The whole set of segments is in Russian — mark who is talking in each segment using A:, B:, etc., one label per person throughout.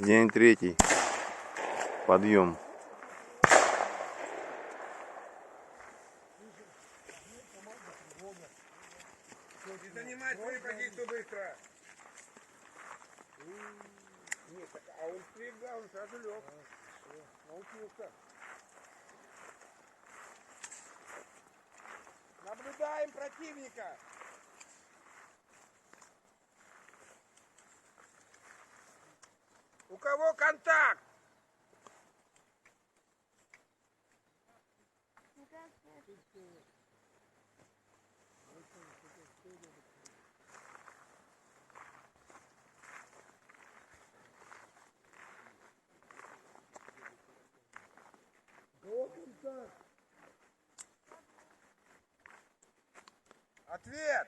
A: День третий. Подъем.
B: Не занимать свою позицию быстро. Нет, а он стрельбал, он сразу лег. Научился. Наблюдаем противника. У кого контакт? Ответ!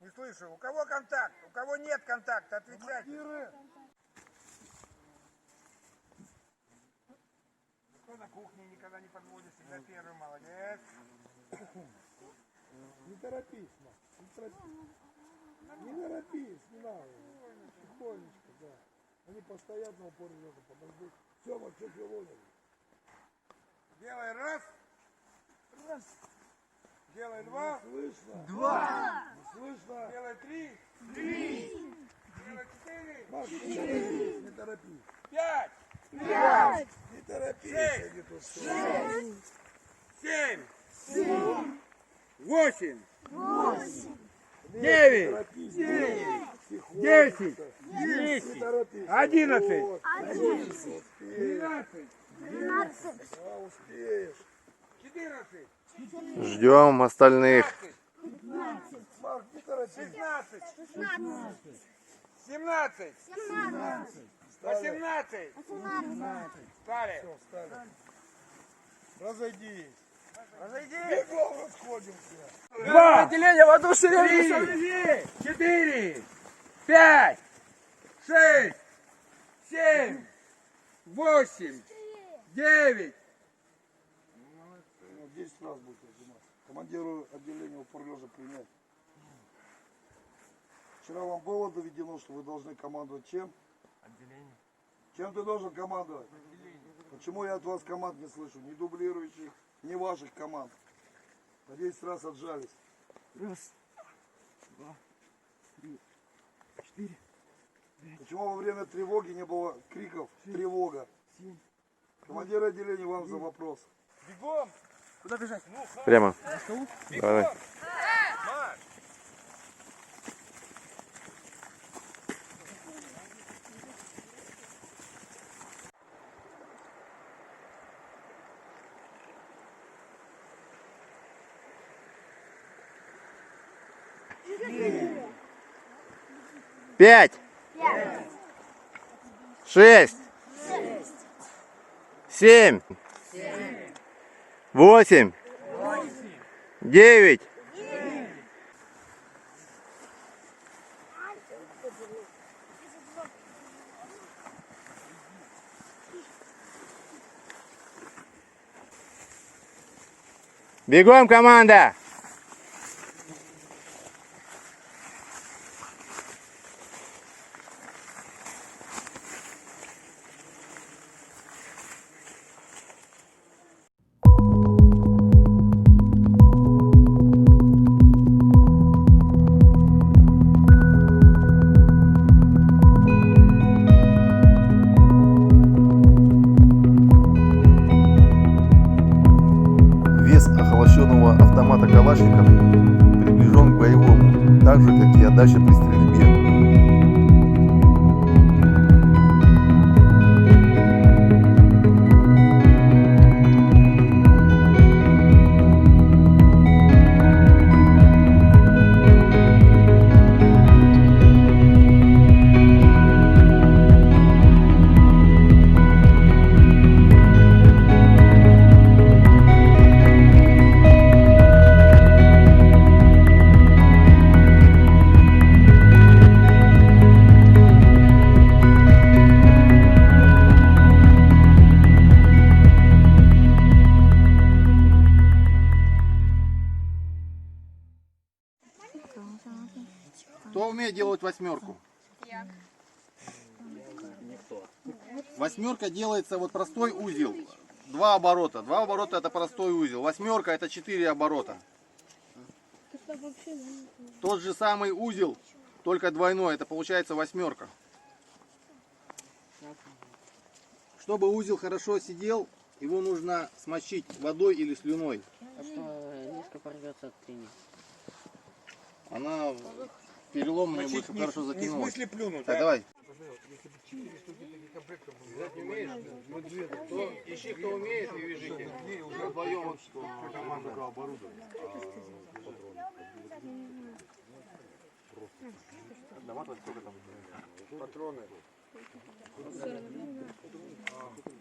B: Не слышу. У кого контакт? У кого нет контакта? Отвечайте. Кто на кухне никогда не подводит, всегда первый, молодец.
C: Не торопись, Ма. Не торопись, не надо. Тихонечко, да. Они постоянно упор идут, подождут. Все, вот что ловят.
B: Делай раз. Раз. Делай два.
C: Не слышно.
B: Два.
C: Не слышно.
B: Делай три. Три. Делай четыре.
C: Маш, не торопись, не торопись.
B: Пять.
C: Пять. Не торопись.
B: Шесть.
C: Иди тут, что.
B: Семь.
C: Семь.
B: Восемь.
C: Восемь.
B: Девять.
C: Не торопись. Тихонечко.
B: 10.
C: Не торопись.
B: 11.
C: Вот.
B: 12.
C: 12. Да, успеешь.
B: 14.
A: Ждем остальных.
B: 15.
C: Марк, не торопись.
B: 16. 17. 18. Встали.
C: Все, встали. Разойдись.
B: Разойдись.
C: Бегом расходимся.
B: 2. Отделение в одну шеренгу. 3. 4. 5. 6. 7. 8. 9.
C: 10 раз будет отжиматься. Командиру отделения упор лежа принять. Вчера вам было доведено, что вы должны командовать чем?
B: Отделение.
C: Чем ты должен командовать? Почему я от вас команд не слышу? Ни дублирующих, ни ваших команд. На 10 раз отжались.
B: Раз. 2. 3. 4.
C: Почему во время тревоги не было криков «Тревога»? Командир отделения, вам за вопрос.
B: Бегом. Куда бежать?
A: Прямо. Давай.
B: Марш.
A: Пять. 6. 7. 8. 9. Бегом, команда! Вес охлащенного автомата Калашников приближен к боевому, так же, как и отдача при стрельбе. Кто умеет делать восьмерку?
D: Я.
A: Никто. Восьмерка делается вот простой узел. 2 оборота. 2 оборота это простой узел. Восьмерка это 4 оборота. Тот же самый узел, только двойной. Это получается восьмерка. Чтобы узел хорошо сидел, его нужно смочить водой или слюной.
D: А что низко порвется от трения?
A: Она перелом мне
B: Значит,
A: будет хорошо
B: не в
A: закинула.
B: смысле плюнуть,
A: Так,
B: а?
A: давай.
E: Ищи, кто умеет, и вяжите. Вдвоем вот что.
B: Патроны.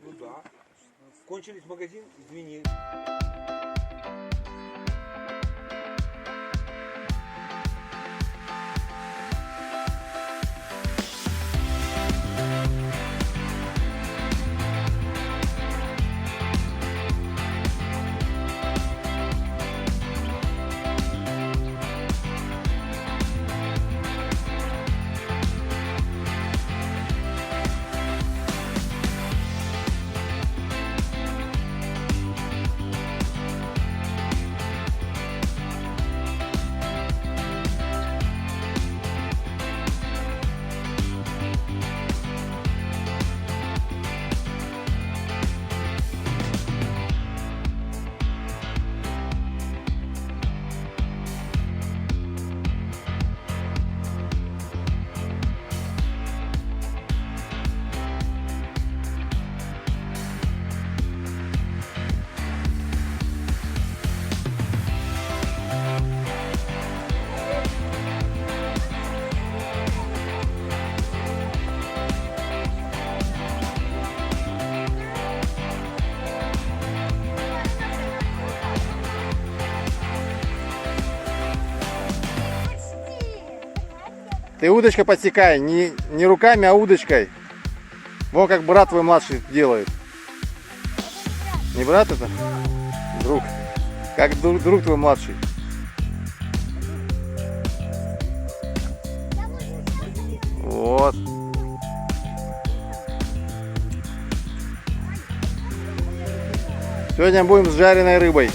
B: Ну да. Кончились магазин, извини.
A: Ты удочкой подсекай, не руками, а удочкой. Вон как брат твой младший делает. Не брат это? Друг. Как друг твой младший. Вот. Сегодня будем с жареной рыбой.